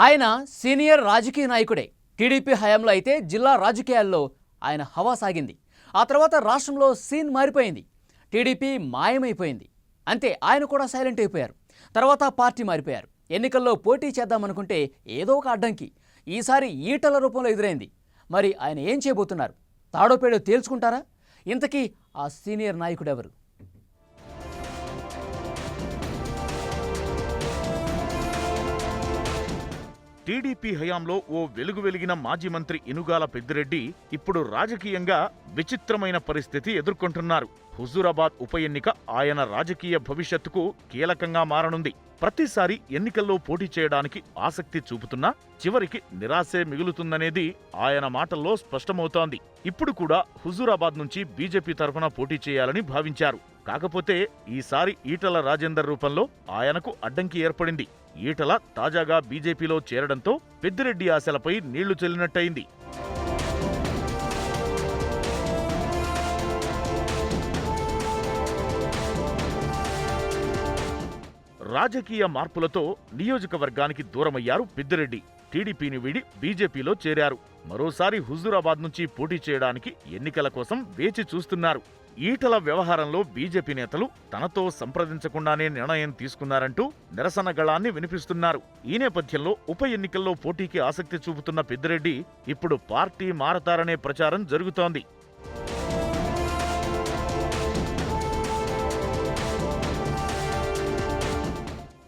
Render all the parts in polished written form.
ఆయన సీనియర్ రాజకీయ నాయకుడే. టీడీపీ హయాంలో అయితే జిల్లా రాజకీయాల్లో ఆయన హవా సాగింది. ఆ తర్వాత రాష్ట్రంలో సీన్ మారిపోయింది. టీడీపీ మాయమైపోయింది. అంతే, ఆయన కూడా సైలెంట్ అయిపోయారు. తర్వాత పార్టీ మారిపోయారు. ఎన్నికల్లో పోటీ చేద్దామనుకుంటే ఏదో ఒక అడ్డంకి ఈసారి ఈటల రూపంలో ఎదురైంది. మరి ఆయన ఏం చేయబోతున్నారు? తాడోపేడో తేల్చుకుంటారా? ఇంతకీ ఆ సీనియర్ నాయకుడు ఎవరు? టీడీపీ హయాంలో ఓ వెలుగు వెలిగిన మాజీ మంత్రి ఇనుగాల పెద్దిరెడ్డి ఇప్పుడు రాజకీయంగా విచిత్రమైన పరిస్థితి ఎదుర్కొంటున్నారు. హుజూరాబాద్ ఉప ఎన్నిక ఆయన రాజకీయ భవిష్యత్తుకు కీలకంగా మారనుంది. ప్రతిసారి ఎన్నికల్లో పోటీ చేయడానికి ఆసక్తి చూపుతున్నా చివరికి నిరాశే మిగులుతుందనేది ఆయన మాటల్లో స్పష్టమవుతోంది. ఇప్పుడు కూడా హుజూరాబాద్ నుంచి బీజేపీ తరఫున పోటీ చేయాలని భావించారు. కాకపోతే ఈసారి ఈటల రాజేందర్ రూపంలో ఆయనకు అడ్డంకి ఏర్పడింది. ఈటల తాజాగా బీజేపీలో చేరడంతో పెద్దిరెడ్డి ఆశలపై నీళ్లు చెల్లినట్టయింది. రాజకీయ మార్పులతో నియోజకవర్గానికి దూరమయ్యారు పెద్దిరెడ్డి. టీడీపీని వీడి బీజేపీలో చేరారు. మరోసారి హుజూరాబాద్ నుంచి పోటీ చేయడానికి ఎన్నికల కోసం వేచి చూస్తున్నారు. ఈటల వ్యవహారంలో బీజేపీ నేతలు తనతో సంప్రదించకుండానే నిర్ణయం తీసుకున్నారంటూ నిరసన గళాన్ని వినిపిస్తున్నారు. ఈ నేపథ్యంలో ఉప ఎన్నికల్లో పోటీకి ఆసక్తి చూపుతున్న పెద్దిరెడ్డి ఇప్పుడు పార్టీ మారతారనే ప్రచారం జరుగుతోంది.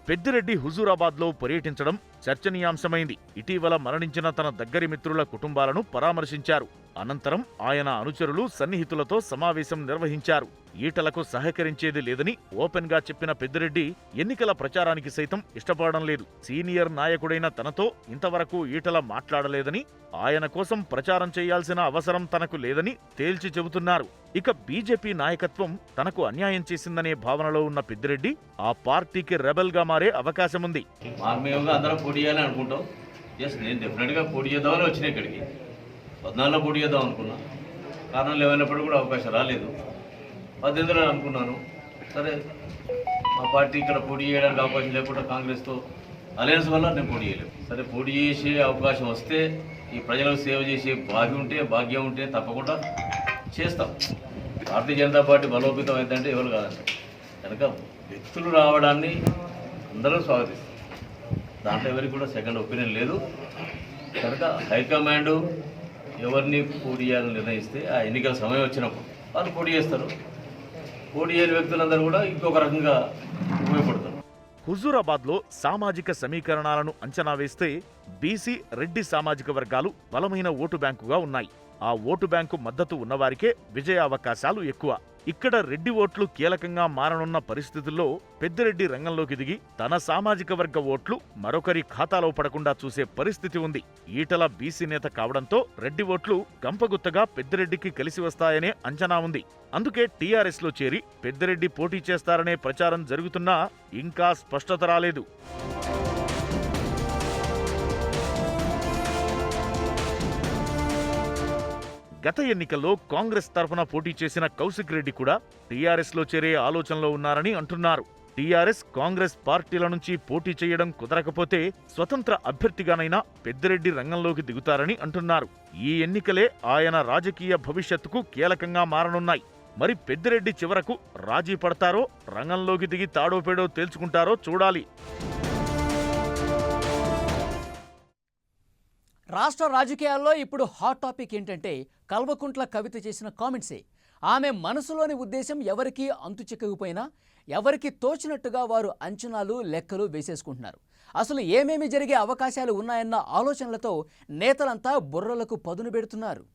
పెద్దిరెడ్డి హుజూరాబాద్లో పర్యటించడం చర్చనీయాంశమైంది. ఇటీవల మరణించిన తన దగ్గరి మిత్రుల కుటుంబాలను పరామర్శించారు. అనంతరం ఆయన అనుచరులు సన్నిహితులతో సమావేశం నిర్వహించారు. ఈటలకు సహకరించేది లేదని ఓపెన్ గా చెప్పిన పెద్దిరెడ్డి ఎన్నికల ప్రచారానికి సైతం ఇష్టపడడం లేదు. సీనియర్ నాయకుడైన తనతో ఇంతవరకు ఈటల మాట్లాడలేదని, ఆయన కోసం ప్రచారం చేయాల్సిన అవసరం తనకు లేదని తేల్చి చెబుతున్నారు. ఇక బీజేపీ నాయకత్వం తనకు అన్యాయం చేసిందనే భావనలో ఉన్న పెద్దిరెడ్డి ఆ పార్టీకి రెబెల్ గా మారే అవకాశముంది. ఇక్కడికి 14లో పోటీ చేద్దాం అనుకున్నా. కారణాలు ఏమైనప్పుడు కూడా అవకాశం రాలేదు. 18లో అనుకున్నాను. సరే, మా పార్టీ ఇక్కడ పోటీ చేయడానికి అవకాశం లేకుండా కాంగ్రెస్తో అలయన్స్ వల్ల నేను పోటీ చేయలేదు. సరే, పోటీ చేసే అవకాశం వస్తే, ఈ ప్రజలకు సేవ చేసే భాగ్యం ఉంటే తప్పకుండా చేస్తాం. భారతీయ జనతా పార్టీ బలోపేతం అయిందంటే ఎవరు కాదండి. కనుక వ్యక్తులు రావడాన్ని అందరూ స్వాగతిస్తారు. దాంట్లో ఎవరికి కూడా సెకండ్ ఒపీనియన్ లేదు. కనుక హైకమాండ్ ఎవరిని పోటీ చేయాలని నిర్ణయిస్తే ఆ ఎన్నికల సమయం వచ్చినప్పుడు వాళ్ళు పోటీ చేస్తారు. పోటీ చేయని వ్యక్తులందరూ కూడా ఇంకొక రకంగా ఉపయోగపడతారు. హుజూరాబాద్లో సామాజిక సమీకరణాలను అంచనా వేస్తే బీసీ, రెడ్డి సామాజిక వర్గాలు బలమైన ఓటు బ్యాంకుగా ఉన్నాయి. ఆ ఓటు బ్యాంకు మద్దతు ఉన్నవారికే విజయావకాశాలు ఎక్కువ. ఇక్కడ రెడ్డి ఓట్లు కీలకంగా మారనున్న పరిస్థితుల్లో పెద్దిరెడ్డి రంగంలోకి దిగి తన సామాజిక వర్గ ఓట్లు మరొకరి ఖాతాలో పడకుండా చూసే పరిస్థితి ఉంది. ఈటల బీసీ నేత కావడంతో రెడ్డి ఓట్లు గంపగుత్తగా పెద్దిరెడ్డికి కలిసి వస్తాయనే అంచనా ఉంది. అందుకే టీఆర్ఎస్ లో చేరి పెద్దిరెడ్డి పోటీ చేస్తారనే ప్రచారం జరుగుతున్నా ఇంకా స్పష్టత రాలేదు. గత ఎన్నికల్లో కాంగ్రెస్ తరఫున పోటీ చేసిన కౌశిక్ రెడ్డి కూడా టీఆర్ఎస్ లో చేరే ఆలోచనలో ఉన్నారని అంటున్నారు. టీఆర్ఎస్, కాంగ్రెస్ పార్టీల నుంచి పోటీ చేయడం కుదరకపోతే స్వతంత్ర అభ్యర్థిగానైనా పెద్దిరెడ్డి రంగంలోకి దిగుతారని అంటున్నారు. ఈ ఎన్నికలే ఆయన రాజకీయ భవిష్యత్తుకు కీలకంగా మారనున్నాయి. మరి పెద్దిరెడ్డి చివరకు రాజీ పడతారో, రంగంలోకి దిగి తాడోపేడో తేల్చుకుంటారో చూడాలి. రాష్ట్ర రాజకీయాల్లో ఇప్పుడు హాట్ టాపిక్ ఏంటంటే కల్వకుంట్ల కవిత చేసిన కామెంట్సే. ఆమె మనసులోని ఉద్దేశం ఎవరికీ అంతు చిక్కకపోయినా ఎవరికి తోచినట్టుగా వారు అంచనాలు, లెక్కలు వేసేసుకుంటున్నారు. అసలు ఏమేమి జరిగే అవకాశాలు ఉన్నాయన్న ఆలోచనలతో నేతలంతా బుర్రలకు పదును పెడుతున్నారు.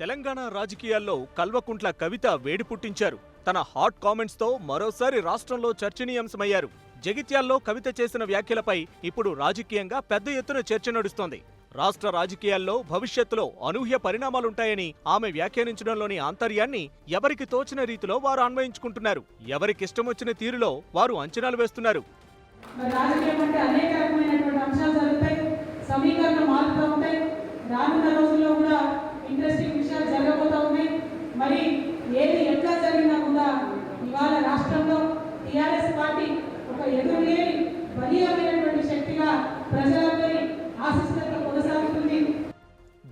తెలంగాణ రాజకీయాల్లో కల్వకుంట్ల కవిత వేడి పుట్టించారు. తన హాట్ కామెంట్స్ తో మరోసారి రాష్ట్రంలో చర్చనీయాంశమయ్యారు. జగిత్యాల్లో కవిత చేసిన వ్యాఖ్యలపై ఇప్పుడు రాజకీయంగా పెద్ద ఎత్తున చర్చ నడుస్తోంది. రాష్ట్ర రాజకీయాల్లో భవిష్యత్తులో అనూహ్య పరిణామాలుంటాయని ఆమె వ్యాఖ్యానించడంలోని ఆంతర్యాన్ని ఎవరికి తోచిన రీతిలో వారు అన్వయించుకుంటున్నారు. ఎవరికిష్టమొచ్చిన తీరులో వారు అంచనాలు వేస్తున్నారు. ఇంట్రెస్టింగ్ విషయాలు జరగబోతా ఉన్నాయి. మరి ఏది ఎట్లా జరిగినా కూడా ఇవాళ రాష్ట్రంలో టీఆర్ఎస్ పార్టీ ఒక ఎదురులేని బలీయమైనటువంటి శక్తిగా ప్రజలందరి ఆశీస్సులతో కొనసాగుతుంది.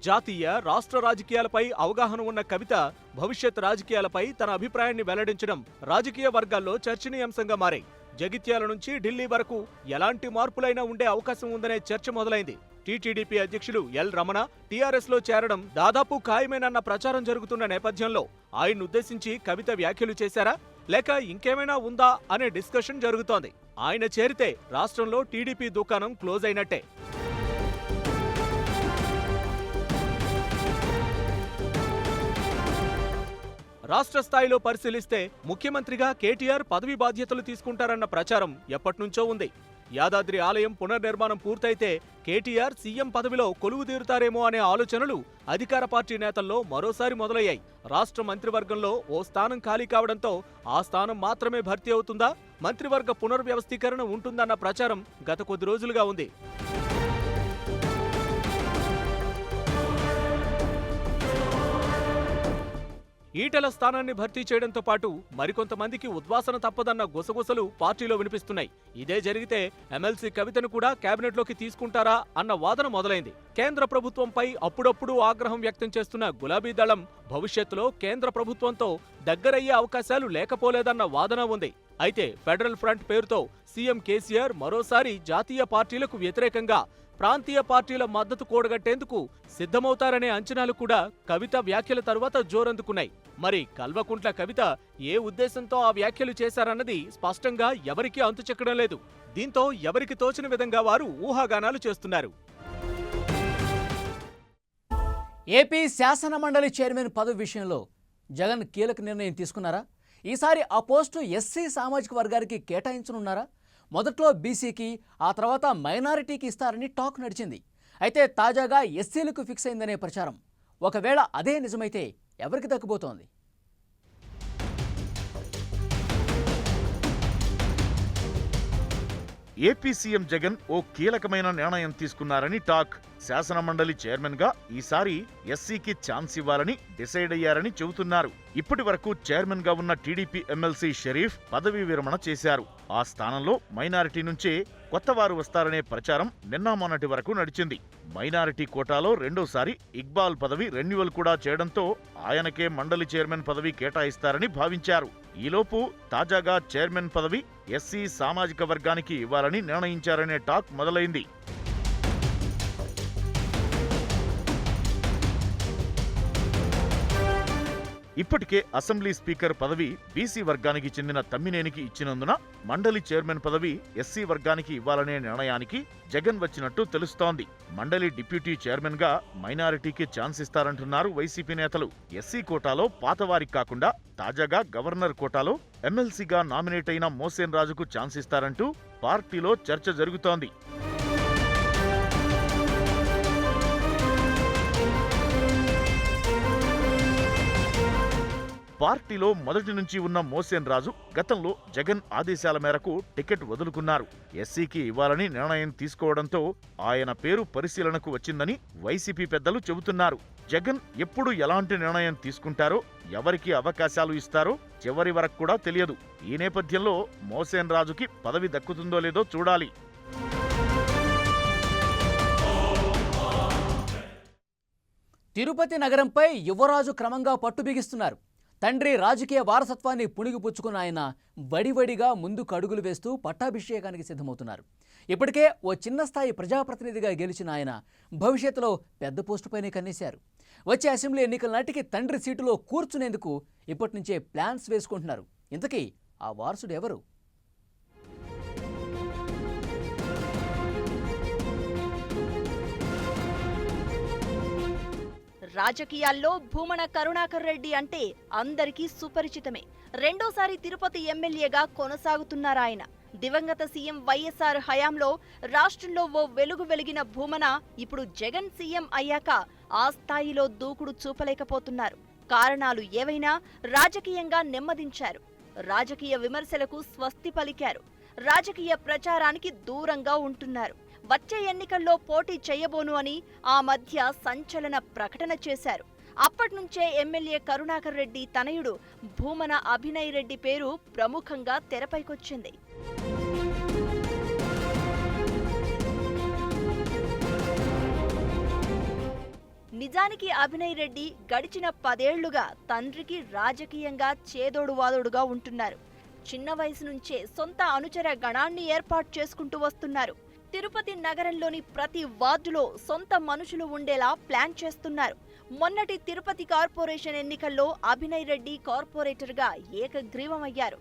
జాతీయ రాష్ట్ర రాజకీయాలపై అవగాహన ఉన్న కవిత భవిష్యత్ రాజకీయాలపై తన అభిప్రాయాన్ని వెల్లడించడం రాజకీయ వర్గాల్లో చర్చనీయాంశంగా మారాయి. జగిత్యాల నుంచి ఢిల్లీ వరకు ఎలాంటి మార్పులైనా ఉండే అవకాశం ఉందనే చర్చ మొదలైంది. టీటీడీపీ అధ్యక్షులు ఎల్ రమణ టీఆర్ఎస్ లో చేరడం దాదాపు ఖాయమేనన్న ప్రచారం జరుగుతున్న నేపథ్యంలో ఆయన్నుద్దేశించి కవిత వ్యాఖ్యలు చేశారా లేక ఇంకేమైనా ఉందా అనే డిస్కషన్ జరుగుతోంది. ఆయన చేరితే రాష్ట్రంలో టీడీపీ దుకాణం క్లోజ్ అయినట్టే. రాష్ట్ర స్థాయిలో పరిశీలిస్తే ముఖ్యమంత్రిగా కేటీఆర్ పదవి బాధ్యతలు తీసుకుంటారన్న ప్రచారం ఎప్పటినుంచో ఉంది. యాదాద్రి ఆలయం పునర్నిర్మాణం పూర్తయితే కేటీఆర్ సీఎం పదవిలో కొలువుదీరుతారేమో అనే ఆలోచనలు అధికార పార్టీ నేతల్లో మరోసారి మొదలయ్యాయి. రాష్ట్ర మంత్రివర్గంలో ఓ స్థానం ఖాళీ కావడంతో ఆ స్థానం మాత్రమే భర్తీ అవుతుందా, మంత్రివర్గ పునర్వ్యవస్థీకరణ ఉంటుందన్న ప్రచారం గత కొద్ది రోజులుగా ఉంది. ఈటెల స్థానాన్ని భర్తీ చేయడంతో పాటు మరికొంతమందికి ఉద్వాసన తప్పదన్న గుసగుసలు పార్టీలో వినిపిస్తున్నాయి. ఇదే జరిగితే ఎమ్మెల్సీ కవితను కూడా కేబినెట్లోకి తీసుకుంటారా అన్న వాదన మొదలైంది. కేంద్ర ప్రభుత్వంపై అప్పుడప్పుడు ఆగ్రహం వ్యక్తం చేస్తున్న గులాబీ దళం భవిష్యత్తులో కేంద్ర ప్రభుత్వంతో దగ్గరయ్యే అవకాశాలు లేకపోలేదన్న వాదన ఉంది. అయితే ఫెడరల్ ఫ్రంట్ పేరుతో సీఎం కేసీఆర్ మరోసారి జాతీయ పార్టీలకు వ్యతిరేకంగా ప్రాంతీయ పార్టీల మద్దతు కూడగట్టేందుకు సిద్ధమవుతారనే అంచనాలు కూడా కవిత వ్యాఖ్యల తరువాత జోరందుకున్నాయి. మరి కల్వకుంట్ల కవిత ఏ ఉద్దేశంతో ఆ వ్యాఖ్యలు చేశారన్నది స్పష్టంగా ఎవరికీ అంతుచెక్కడం లేదు. దీంతో ఎవరికి తోచిన విధంగా వారు ఊహాగానాలు చేస్తున్నారు. ఏపీ శాసన మండలి చైర్మన్ పదవి విషయంలో జగన్ కీలక నిర్ణయం తీసుకున్నారా? ఈసారి ఆ పోస్టు ఎస్సీ సామాజిక వర్గానికి కేటాయించనున్నారా? మొదట్లో బీసీకి, ఆ తర్వాత మైనారిటీకి ఇస్తారని టాక్ నడిచింది. అయితే తాజాగా ఎస్సీలకు ఫిక్స్ అయిందనే ప్రచారం. ఒకవేళ అదే నిజమైతే ఎవరికి దక్కబోతోంది? ఏపీ సీఎం జగన్ ఓ కీలకమైన నిర్ణయం తీసుకున్నారని టాక్. శాసన మండలి చైర్మన్ గా ఈసారి ఎస్సీకి ఛాన్స్ ఇవ్వాలని డిసైడ్ అయ్యారని చెబుతున్నారు. ఇప్పటి వరకు చైర్మన్ గా ఉన్న టీడీపీ ఎమ్మెల్సీ షరీఫ్ పదవీ విరమణ చేశారు. ఆ స్థానంలో మైనారిటీ నుంచే కొత్తవారు వస్తారనే ప్రచారం నిన్న మొన్నటి వరకు నడిచింది. మైనారిటీ కోటాలో రెండోసారి ఇక్బాల్ పదవి రెన్యువల్ కూడా చేయడంతో ఆయనకే మండలి చైర్మన్ పదవి కేటాయిస్తారని భావించారు. ఈలోపు తాజాగా చైర్మన్ పదవి ఎస్సీ సామాజిక వర్గానికి ఇవ్వాలని నిర్ణయించారనే టాక్ మొదలైంది. ఇప్పటికే అసెంబ్లీ స్పీకర్ పదవి బీసీ వర్గానికి చెందిన తమ్మినేనికి ఇచ్చినందున మండలి చైర్మన్ పదవి ఎస్సీ వర్గానికి ఇవ్వాలనే నిర్ణయానికి జగన్ వచ్చినట్టు తెలుస్తోంది. మండలి డిప్యూటీ చైర్మన్ గా మైనారిటీకి ఛాన్స్ ఇస్తారంటున్నారు వైసీపీ నేతలు. ఎస్సీ కోటాలో పాతవారికి కాకుండా తాజాగా గవర్నర్ కోటాలో ఎమ్మెల్సీగా నామినేట్ అయిన మోసేన్ రాజుకు ఛాన్స్ ఇస్తారంటూ పార్టీలో చర్చ జరుగుతోంది. పార్టీలో మొదటి నుంచి ఉన్న మోసేన్ రాజు గతంలో జగన్ ఆదేశాల మేరకు టికెట్ వదులుకున్నారు. ఎస్సీకి ఇవ్వాలని నిర్ణయం తీసుకోవడంతో ఆయన పేరు పరిశీలనకు వచ్చిందని వైసీపీ పెద్దలు చెబుతున్నారు. జగన్ ఎప్పుడు ఎలాంటి నిర్ణయం తీసుకుంటారో, ఎవరికి అవకాశాలు ఇస్తారో చివరి వరకు కూడా తెలియదు. ఈ నేపథ్యంలో మోసేన్ రాజుకి పదవి దక్కుతుందో లేదో చూడాలి. తిరుపతి నగరంపై యువరాజు క్రమంగా పట్టు బిగిస్తున్నారు. తండ్రి రాజకీయ వారసత్వాన్ని పుణిగిపుచ్చుకున్న ఆయన వడివడిగా ముందుకు అడుగులు వేస్తూ పట్టాభిషేకానికి సిద్ధమవుతున్నారు. ఇప్పటికే ఓ చిన్న స్థాయి ప్రజాప్రతినిధిగా గెలిచిన ఆయన భవిష్యత్తులో పెద్ద పోస్టుపైనే కన్నేశారు. వచ్చే అసెంబ్లీ ఎన్నికల నాటికి తండ్రి సీటులో కూర్చునేందుకు ఇప్పటి నుంచే ప్లాన్స్ వేసుకుంటున్నారు. ఇంతకీ ఆ వారసుడు ఎవరు? రాజకీయాల్లో భూమన కరుణాకర్ రెడ్డి అంటే అందరికీ సుపరిచితమే. రెండోసారి తిరుపతి ఎమ్మెల్యేగా కొనసాగుతున్నారాయన. దివంగత సీఎం వైఎస్ఆర్ హయాంలో రాష్ట్రంలో ఓ వెలుగు వెలిగిన భూమన ఇప్పుడు జగన్ సీఎం అయ్యాక ఆ స్థాయిలో దూకుడు చూపలేకపోతున్నారు. కారణాలు ఏవైనా రాజకీయంగా నెమ్మదించారు. రాజకీయ విమర్శలకు స్వస్తి పలికారు. రాజకీయ ప్రచారానికి దూరంగా ఉంటున్నారు. వచ్చే ఎన్నికల్లో పోటీ చేయబోను అని ఆ మధ్య సంచలన ప్రకటన చేశారు. అప్పటి నుంచే ఎమ్మెల్యే కరుణాకర్ రెడ్డి తనయుడు భూమన అభినయ్ రెడ్డి పేరు ప్రముఖంగా తెరపైకొచ్చింది. నిజానికి అభినయ్ రెడ్డి గడిచిన 10 ఏళ్లుగా తండ్రికి రాజకీయంగా చేదోడువాదోడుగా ఉంటున్నారు. చిన్న వయసు నుంచే సొంత అనుచర గణాన్ని ఏర్పాటు చేసుకుంటూ వస్తున్నారు. తిరుపతి నగరంలోని ప్రతి వార్డులో సొంత మనుషులు ఉండేలా ప్లాన్ చేస్తున్నారు. మొన్నటి తిరుపతి కార్పొరేషన్ ఎన్నికల్లో అభినయ్ రెడ్డి కార్పొరేటర్గా ఏకగ్రీవమయ్యారు.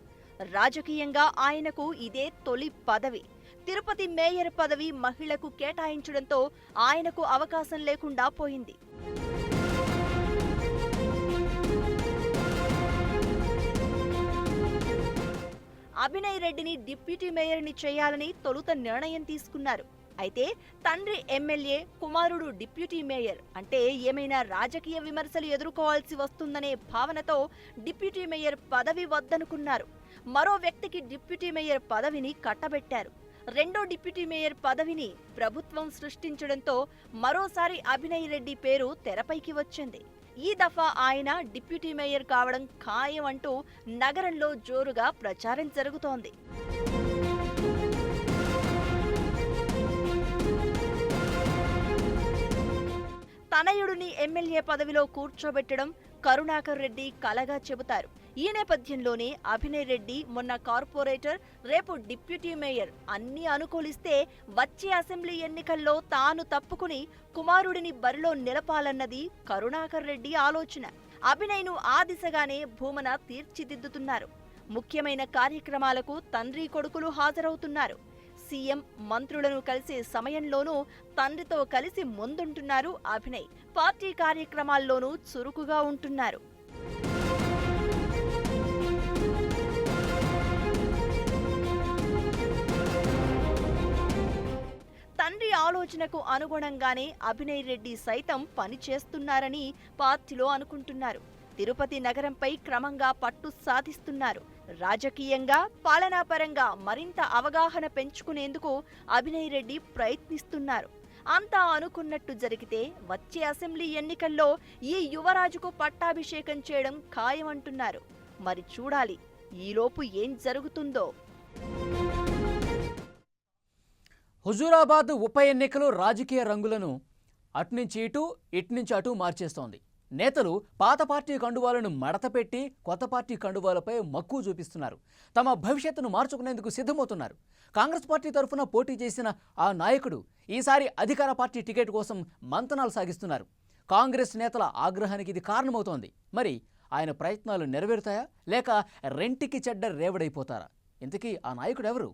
రాజకీయంగా ఆయనకు ఇదే తొలి పదవి. తిరుపతి మేయర్ పదవి మహిళకు కేటాయించడంతో ఆయనకు అవకాశం లేకుండా పోయింది. అభినయ్ రెడ్డిని డిప్యూటీ మేయర్ని చేయాలని తొలుత నిర్ణయం తీసుకున్నారు. అయితే తండ్రి ఎమ్మెల్యే, కుమారుడు డిప్యూటీ మేయర్ అంటే ఏమైనా రాజకీయ విమర్శలు ఎదుర్కోవాల్సి వస్తుందనే భావనతో డిప్యూటీ మేయర్ పదవి వద్దనుకున్నారు. మరో వ్యక్తికి డిప్యూటీ మేయర్ పదవిని కట్టబెట్టారు. రెండో డిప్యూటీ మేయర్ పదవిని ప్రభుత్వం సృష్టించడంతో మరోసారి అభినయ్ రెడ్డి పేరు తెరపైకి వచ్చింది. ఈ దఫా ఆయన డిప్యూటీ మేయర్ కావడం ఖాయం అంటూ నగరంలో జోరుగా ప్రచారం జరుగుతోంది. తనయుడిని ఎమ్మెల్యే పదవిలో కూర్చోబెట్టడం కరుణాకర్ రెడ్డి కలగా చెబుతారు. ఈ నేపథ్యంలోనే అభినయ్ రెడ్డి మొన్న కార్పొరేటర్, రేపు డిప్యూటీ మేయర్ అన్ని అనుకూలిస్తే వచ్చే అసెంబ్లీ ఎన్నికల్లో తాను తప్పుకుని కుమారుడిని బరిలో నిలపాలన్నది కరుణాకర్ రెడ్డి ఆలోచన. అభినయ్ను ఆ దిశగానే భూమన తీర్చిదిద్దుతున్నారు. ముఖ్యమైన కార్యక్రమాలకు తండ్రి కొడుకులు హాజరవుతున్నారు. సీఎం, మంత్రులను కలిసే సమయంలోనూ తండ్రితో కలిసి ముందుంటున్నారు అభినయ్. పార్టీ కార్యక్రమాల్లోనూ చురుకుగా ఉంటున్నారు. తండ్రి ఆలోచనకు అనుగుణంగానే అభినయ్ రెడ్డి సైతం పనిచేస్తున్నారని పార్టీలో అనుకుంటున్నారు. తిరుపతి నగరంపై క్రమంగా పట్టు సాధిస్తున్నారు. రాజకీయంగా, పాలనాపరంగా మరింత అవగాహన పెంచుకునేందుకు అభినయ్ రెడ్డి ప్రయత్నిస్తున్నారు. అంతా అనుకున్నట్టు జరిగితే వచ్చే అసెంబ్లీ ఎన్నికల్లో ఈ యువరాజుకు పట్టాభిషేకం చేయడం ఖాయమంటున్నారు. మరి చూడాలి ఈలోపు ఏం జరుగుతుందో. హుజూరాబాద్ ఉప ఎన్నికలు రాజకీయ రంగులను అటునుంచి ఇటు, ఇటునుంచి అటు మార్చేస్తోంది. నేతలు పాత పార్టీ కండువాలను మడతపెట్టి కొత్త పార్టీ కండువాలపై మక్కువ చూపిస్తున్నారు. తమ భవిష్యత్తును మార్చుకునేందుకు సిద్ధమవుతున్నారు. కాంగ్రెస్ పార్టీ తరఫున పోటీ చేసిన ఆ నాయకుడు ఈసారి అధికార పార్టీ టికెట్ కోసం మంతనాలు సాగిస్తున్నారు. కాంగ్రెస్ నేతల ఆగ్రహానికి ఇది కారణమవుతోంది. మరి ఆయన ప్రయత్నాలు నెరవేరుతాయా, లేక రెంటికి చెడ్డ రేవడైపోతారా? ఇంతకీ ఆ నాయకుడు ఎవరు?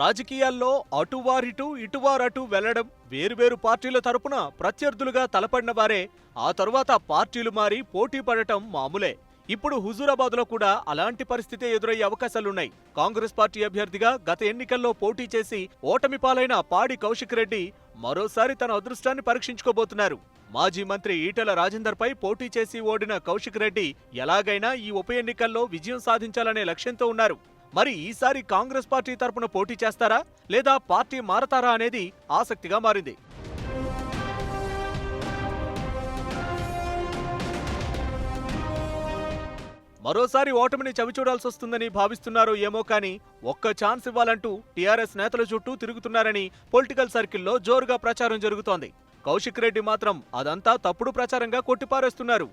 రాజకీయాల్లో అటువారిటు ఇటువారటు వెళ్లడం, వేరువేరు పార్టీల తరపున ప్రత్యర్థులుగా తలపడిన వారే ఆ తరువాత పార్టీలు మారి పోటీ పడటం మామూలే. ఇప్పుడు హుజూరాబాద్లో కూడా అలాంటి పరిస్థితే ఎదురయ్యే అవకాశాలున్నాయి. కాంగ్రెస్ పార్టీ అభ్యర్థిగా గత ఎన్నికల్లో పోటీ చేసి ఓటమి పాలైన పాడి కౌశిక్ రెడ్డి మరోసారి తన అదృష్టాన్ని పరీక్షించుకోబోతున్నారు. మాజీ మంత్రి ఈటెల రాజేందర్పై పోటీ చేసి ఓడిన కౌశిక్ రెడ్డి ఎలాగైనా ఈ ఉప ఎన్నికల్లో విజయం సాధించాలనే లక్ష్యంతో ఉన్నారు. మరి ఈసారి కాంగ్రెస్ పార్టీ తరపున పోటీ చేస్తారా, లేదా పార్టీ మారతారా అనేది ఆసక్తిగా మారింది. మరోసారి ఓటమిని చవిచూడాల్సి వస్తుందని భావిస్తున్నారో ఏమో కానీ ఒక్క ఛాన్స్ ఇవ్వాలంటూ టీఆర్ఎస్ నేతల చుట్టూ తిరుగుతున్నారని పొలిటికల్ సర్కిల్లో జోరుగా ప్రచారం జరుగుతోంది. కౌశిక్ రెడ్డి మాత్రం అదంతా తప్పుడు ప్రచారంగా కొట్టిపారేస్తున్నారు.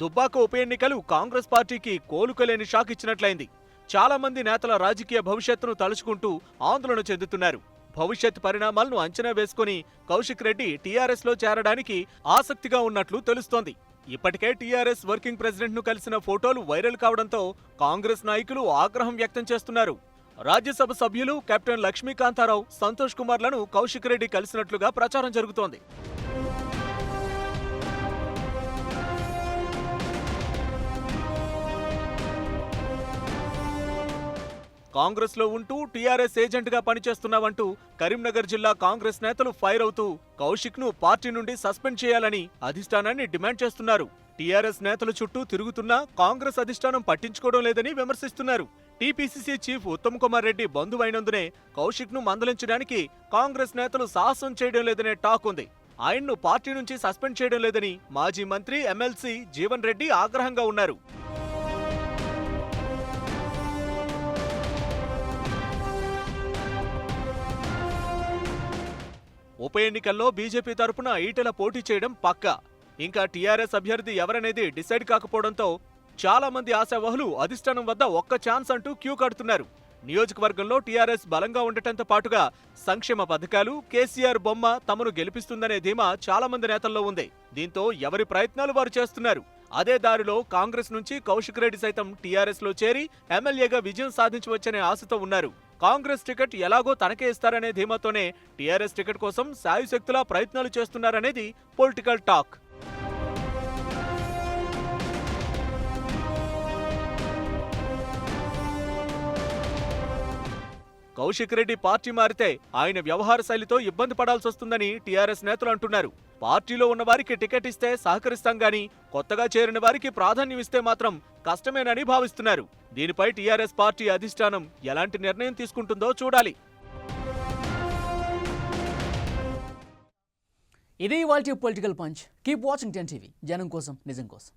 దుబ్బాక ఉప ఎన్నికలు కాంగ్రెస్ పార్టీకి కోలుకోలేని షాక్ ఇచ్చినట్లయింది. చాలా మంది నేతల రాజకీయ భవిష్యత్తును తలుచుకుంటూ ఆందోళన చెందుతున్నారు. భవిష్యత్ పరిణామాలను అంచనా వేసుకుని కౌశిక్ రెడ్డి టీఆర్ఎస్లో చేరడానికి ఆసక్తిగా ఉన్నట్లు తెలుస్తోంది. ఇప్పటికే టీఆర్ఎస్ వర్కింగ్ ప్రెసిడెంట్ ను కలిసిన ఫోటోలు వైరల్ కావడంతో కాంగ్రెస్ నాయకులు ఆగ్రహం వ్యక్తం చేస్తున్నారు. రాజ్యసభ సభ్యులు కెప్టెన్ లక్ష్మీకాంతారావు, సంతోష్ కుమార్లను కౌశిక్ రెడ్డి కలిసినట్లుగా ప్రచారం జరుగుతోంది. కాంగ్రెస్ లో ఉంటూ టీఆర్ఎస్ ఏజెంట్ గా పనిచేస్తున్నావంటూ కరీంనగర్ జిల్లా కాంగ్రెస్ నేతలు ఫైర్ అవుతూ కౌశిక్ ను పార్టీ నుండి సస్పెండ్ చేయాలని అధిష్టానాన్ని డిమాండ్ చేస్తున్నారు. టీఆర్ఎస్ నేతల చుట్టూ తిరుగుతున్నా కాంగ్రెస్ అధిష్టానం పట్టించుకోవడం లేదని విమర్శిస్తున్నారు. టీపీసీసీ చీఫ్ ఉత్తమ్ కుమార్ రెడ్డి బంధువైనందునే కౌశిక్ ను మందలించడానికి కాంగ్రెస్ నేతలు సాహసం చేయడం లేదనే టాక్ ఉంది. ఆయన్ను పార్టీ నుంచి సస్పెండ్ చేయడం లేదని మాజీ మంత్రి ఎమ్మెల్సీ జీవన్ రెడ్డి ఆగ్రహంగా ఉన్నారు. ఉప ఎన్నికల్లో బీజేపీ తరపున ఈటెల పోటీ చేయడం పక్కా. ఇంకా టీఆర్ఎస్ అభ్యర్థి ఎవరనేది డిసైడ్ కాకపోవడంతో చాలా మంది ఆశావహులు అధిష్టానం వద్ద ఒక్క ఛాన్స్ అంటూ క్యూ కడుతున్నారు. నియోజకవర్గంలో టీఆర్ఎస్ బలంగా ఉండటంతో పాటుగా సంక్షేమ పథకాలు, కేసీఆర్ బొమ్మ తమను గెలిపిస్తుందనే ధీమా చాలా మంది నేతల్లో ఉంది. దీంతో ఎవరి ప్రయత్నాలు వారు చేస్తున్నారు. అదే దారిలో కాంగ్రెస్ నుంచి కౌశిక్ రెడ్డి సైతం టీఆర్ఎస్ లో చేరి ఎమ్మెల్యేగా విజయం సాధించవచ్చనే ఆశతో ఉన్నారు. కాంగ్రెస్ టికెట్ ఎలాగో తనకే ఇస్తారనే ధీమాతోనే టీఆర్ఎస్ టికెట్ కోసం శాయశక్తులా ప్రయత్నాలు చేస్తున్నారనేది political talk. Kaushik Reddy party మారితే ఆయన వ్యవహార శైలితో ఇబ్బంది పడాల్సొస్తుందని టీఆర్ఎస్ నేతలు అంటున్నారు. పార్టీలో ఉన్న వారికి టికెట్ ఇస్తే సహకరిస్తాం గానీ కొత్తగా చేరిన వారికి ప్రాధాన్యం ఇస్తే మాత్రం కష్టమేనని భావిస్తున్నారు. దీనిపై టీఆర్ఎస్ పార్టీ అధిష్టానం ఎలాంటి నిర్ణయం తీసుకుంటుందో చూడాలి. ఇది ఇవాల్టి political punch. Keep watching 10 TV, జనం కోసం నిజం కోసం.